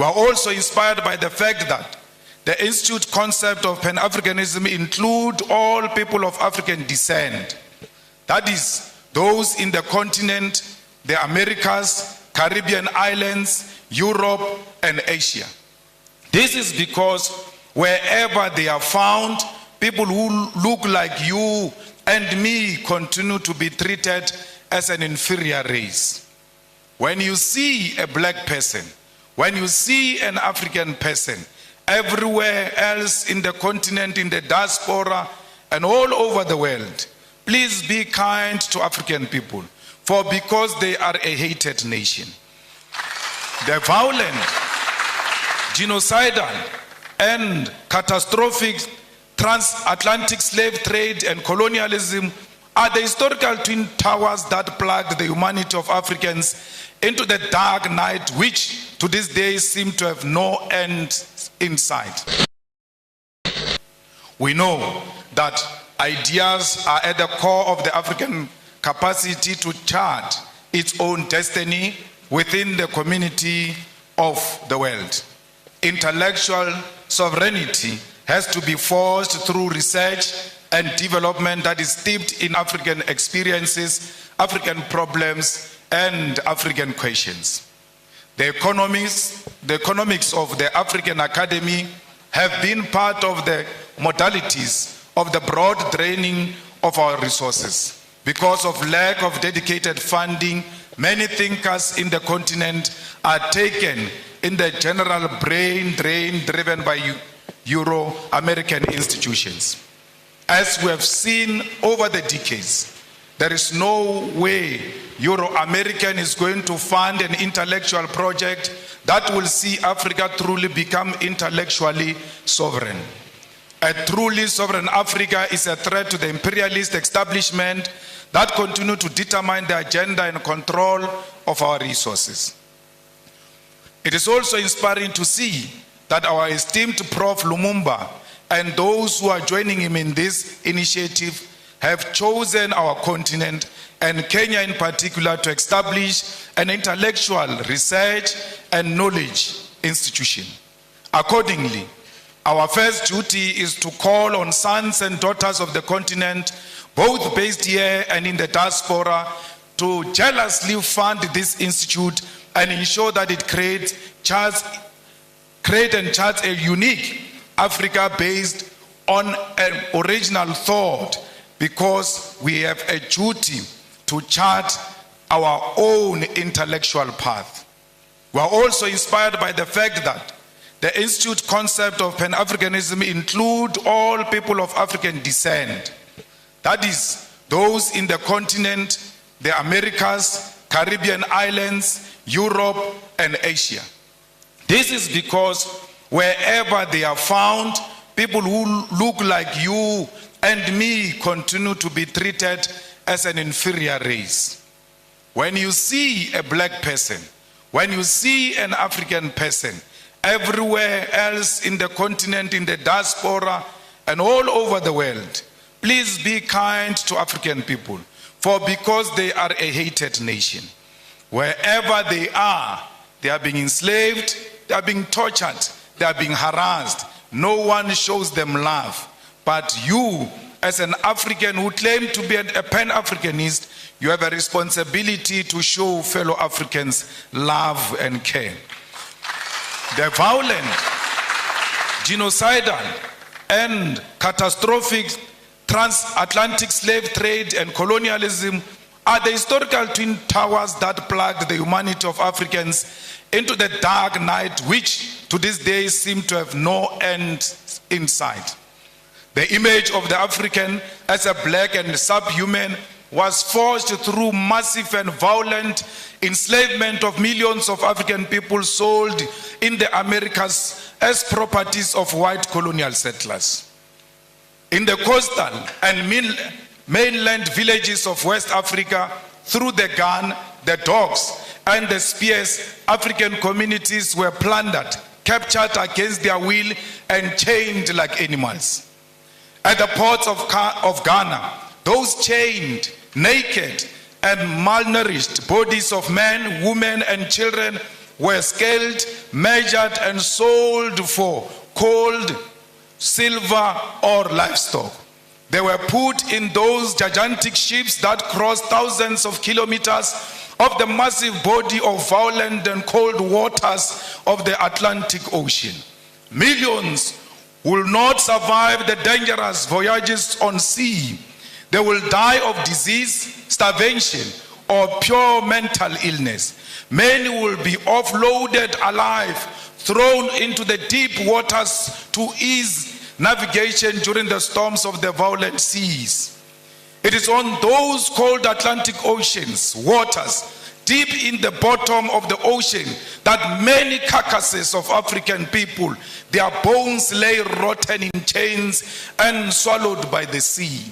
We are also inspired by the fact that the Institute concept of Pan-Africanism includes all people of African descent. That is, those in the continent, the Americas, Caribbean islands, Europe, and Asia. This is because wherever they are found, people who look like you and me continue to be treated as an inferior race. When you see a black person, when you see an African person, everywhere else in the continent, in the diaspora, and all over the world, please be kind to African people, for because they are a hated nation. The violent, genocidal, and catastrophic transatlantic slave trade and colonialism are the historical twin towers that plugged the humanity of Africans into the dark night, which to this day seem to have no end in sight. We know that ideas are at the core of the African capacity to chart its own destiny within the community of the world. Intellectual sovereignty has to be forged through research and development that is steeped in African experiences, African problems, and African questions. The economics of the African Academy have been part of the modalities of the broad draining of our resources. Because of lack of dedicated funding, many thinkers in the continent are taken in the general brain drain driven by Euro-American institutions. As we have seen over the decades, there is no way Euro-American is going to fund an intellectual project that will see Africa truly become intellectually sovereign. A truly sovereign Africa is a threat to the imperialist establishment that continue to determine the agenda and control of our resources. It is also inspiring to see that our esteemed Prof. Lumumba and those who are joining him in this initiative have chosen our continent, and Kenya in particular, to establish an intellectual research and knowledge institution. Accordingly, our first duty is to call on sons and daughters of the continent, both based here and in the diaspora, to jealously fund this institute and ensure that it create and charts a unique Africa based on an original thought, because we have a duty to chart our own intellectual path. We are also inspired by the fact that the Institute concept of Pan-Africanism includes all people of African descent. That is, those in the continent, the Americas, Caribbean islands, Europe, and Asia. This is because wherever they are found, people who look like you and me continue to be treated as an inferior race. When you see a black person, when you see an African person, everywhere else in the continent, in the diaspora, and all over the world, please be kind to African people, for because they are a hated nation. Wherever they are being enslaved, they are being tortured, they are being harassed. No one shows them love. But you, as an African who claim to be a Pan-Africanist, you have a responsibility to show fellow Africans love and care. The violent, genocidal, and catastrophic transatlantic slave trade and colonialism are the historical twin towers that plugged the humanity of Africans into the dark night, which to this day seem to have no end in sight. The image of the African as a black and subhuman was forged through massive and violent enslavement of millions of African people sold in the Americas as properties of white colonial settlers. In the coastal and mainland villages of West Africa, through the gun, the dogs, and the spears, African communities were plundered, captured against their will, and chained like animals. At the ports of Ghana, those chained, naked, and malnourished bodies of men, women, and children were scaled, measured, and sold for gold, silver, or livestock. They were put in those gigantic ships that crossed thousands of kilometers of the massive body of violent and cold waters of the Atlantic Ocean. Millions will not survive the dangerous voyages on sea. They will die of disease, starvation, or pure mental illness. Many will be offloaded alive, thrown into the deep waters to ease navigation during the storms of the violent seas. It is on those cold Atlantic Ocean's waters, deep in the bottom of the ocean, that many carcasses of African people, their bones lay rotten in chains and swallowed by the sea.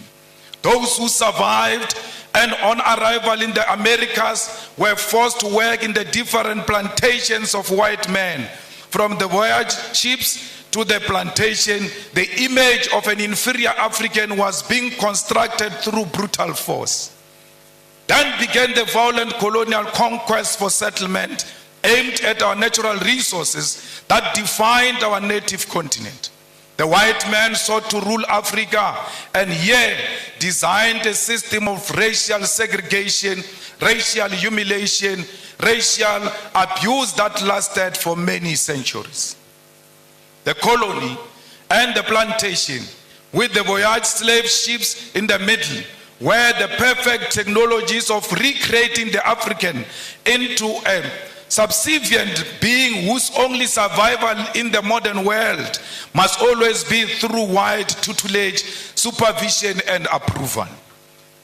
Those who survived and on arrival in the Americas were forced to work in the different plantations of white men. From the voyage ships to the plantation, the image of an inferior African was being constructed through brutal force. Then began the violent colonial conquest for settlement aimed at our natural resources that defined our native continent. The white man sought to rule Africa and here designed a system of racial segregation, racial humiliation, racial abuse that lasted for many centuries. The colony and the plantation, with the voyage slave ships in the middle, were the perfect technologies of recreating the African into a subservient being whose only survival in the modern world must always be through white tutelage, supervision, and approval.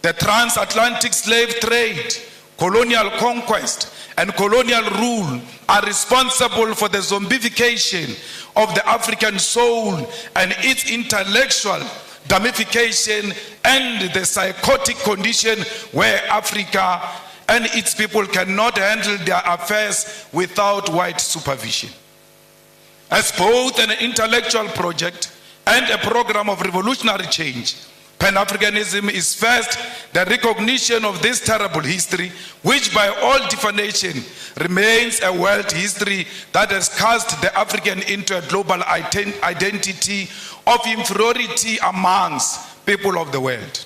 The transatlantic slave trade, colonial conquest, and colonial rule are responsible for the zombification of the African soul and its intellectual damnification and the psychotic condition where Africa and its people cannot handle their affairs without white supervision. As both an intellectual project and a program of revolutionary change, Pan-Africanism is first the recognition of this terrible history, which by all definition remains a world history that has cast the African into a global identity of inferiority amongst people of the world.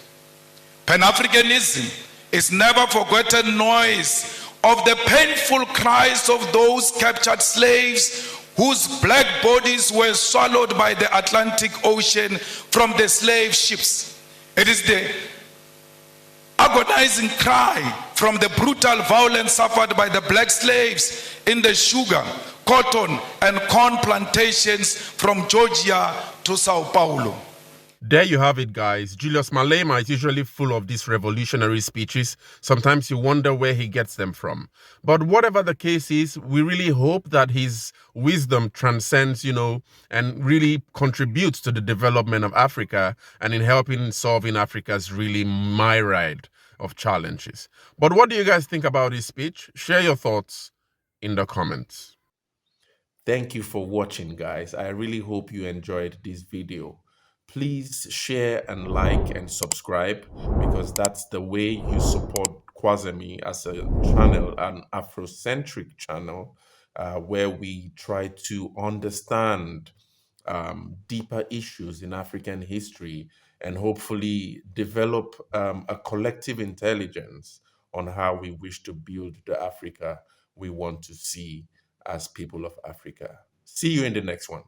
Pan-Africanism is never forgotten noise of the painful cries of those captured slaves whose black bodies were swallowed by the Atlantic Ocean from the slave ships. It is the agonizing cry from the brutal violence suffered by the black slaves in the sugar, cotton, and corn plantations from Georgia to Sao Paulo. There you have it, guys. Julius Malema is usually full of these revolutionary speeches. Sometimes you wonder where he gets them from. But whatever the case is, we really hope that his wisdom transcends, and really contributes to the development of Africa and in helping solving Africa's really myriad of challenges. But what do you guys think about his speech? Share your thoughts in the comments. Thank you for watching, guys. I really hope you enjoyed this video. Please share and like and subscribe, because that's the way you support Kwazemi as a channel, an Afrocentric channel, where we try to understand deeper issues in African history and hopefully develop a collective intelligence on how we wish to build the Africa we want to see as people of Africa. See you in the next one.